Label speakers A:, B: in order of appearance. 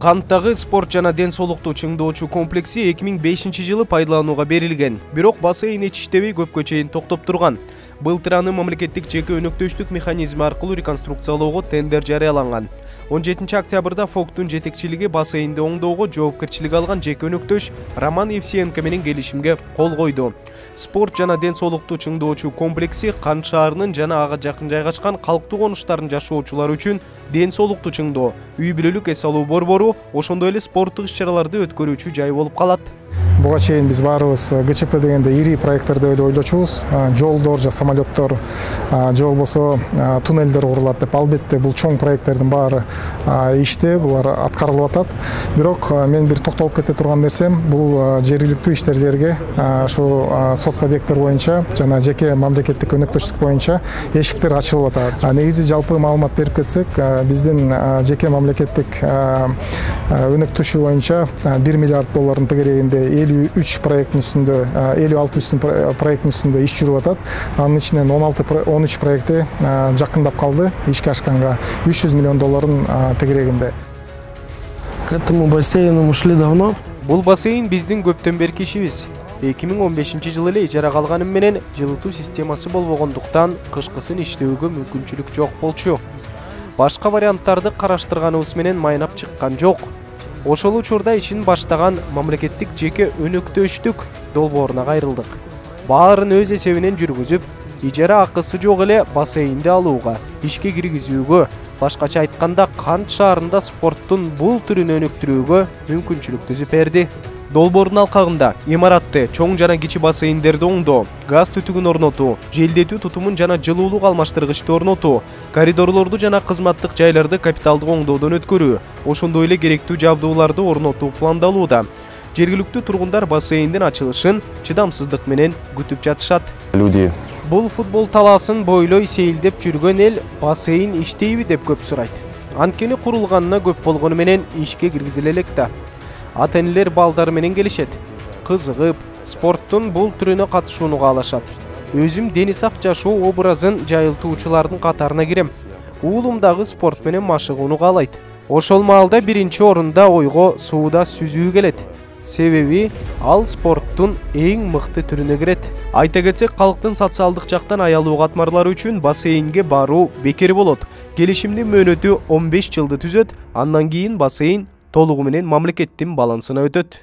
A: Канттагы спорт жана ден соолукту чыңдоочу комплекси 2005-жылы пайдаланууга берилген. Бирок бассейн ичиштебей көпкө чейин токтоп турган. Былтыр аны мамлекеттик жеке өнөктөштүк механизми аркылуу реконструкциялоого тендер жарыяланган. 17 октябрда ФОКтун жетекчилиги бассейнди оңдоого жоопкерчилик алган жеке өнөктөш Роман Евсеенко менен келишимге кол койду. Спорт жана ден соолукту чыңдоочу комплекси Кант шаарынын жана ага жакын жайгашкан калктуу конуштардын жашоочулары үчүн ден соолукту чыңдоо, үй бүлөлүк эс алуу борбору, ошондой эле спорттук иш-чараларды өткөрүүчү жай болуп калат.
B: Буга чейин биз баарыбыз ГЧП дегенде ири проектттерди эле ойлочубуз. Жолдор же самолеттор же болбосо туннелдер курулат деп. Албетте бул чоң проекттердин баары иште, булар аткарылып атат. Бирок мен бир токтолуп кете турган нерсем, бул жергиликтүү иштерлерге ушу соц объекттер боюнча жана жеке мамлекеттик өнөктөштүк боюнча эшиктер ачылып атат. Негизи жалпы маалымат берип кетсек, биздин жеке мамлекеттик өнөктөшү боюнча 1 миллиард доллардын тегерегинде 53 проекттин үстүндө 56 проекттин үстүндө иш жүрүп атат. Анын ичинен 13 проекти жакындап калды, ишке ашканга 300 миллион доллардын тегерегинде.
C: К этому бассейну ушли давно.
A: Бул бассейн биздин көптөн берки ишибиз. 2015-жылы эле ижарага алганым менен жылытуу системасы болбогондуктан кышкысын иштөөгө мүмкүнчүлүк жок болчу. Башка варианттарды караштырганыбыз менен майнап чыккан жок. Ошол учурда ишин баштаган мамлекеттик жеке өнөктөштүк долбооруна кайрылдык. Баарын өз эсебинен жүргүзүп, ижара акысы жок эле бассейнди алууга, ишке киргизүүгө, башкача айтканда Кант шаарында спорттун бул түрүн өнүктүрүүгө мүмкүнчүлүк түзүп берди. Долбоордун алкагында имаратты, чоң жана кичи бассейндерди оңдоо, газ түтүгүн орнотуу, желдетүү тутумун жана жылуулук алмаштыргычты орнотуу, коридорлорду жана кызматтык жайларды капиталдык оңдоодон өткөрүү, ошондой эле керектүү жабдууларды орнотуу пландалууда. Жергиликтүү тургундар бассейндин ачылышын чыдамсыздык менен күтүп жатышат. Бул футбол талаасын бойлой сейилдеп жүргөн эл бассейн иштейби деп көп сурайт. Анткени курулганына көп болгону менен ишке киргизиле элек да. Ата-энелер балдары менен келишет. Кызыгып, спорттун бул түрүнө катышууну каалашат. Өзүм дени сак жашоо образын жайылтуучулардын катарына кирем. Уулум спорт менен машыгууну каалайт. Ошол маалда биринчи орунда ойго сууда сүзүү келет. Себеби ал спорттун эң мыкты түрүнө кирет. Айта кетсек, калктын социалдык жактан аялуу катмарлары үчүн бассейнге баруу бекер болот. Келишимдин мөөнөтү 15 жылды түзөт, андан кийин бассейн толугу менен мамлекеттин балансына өтөт.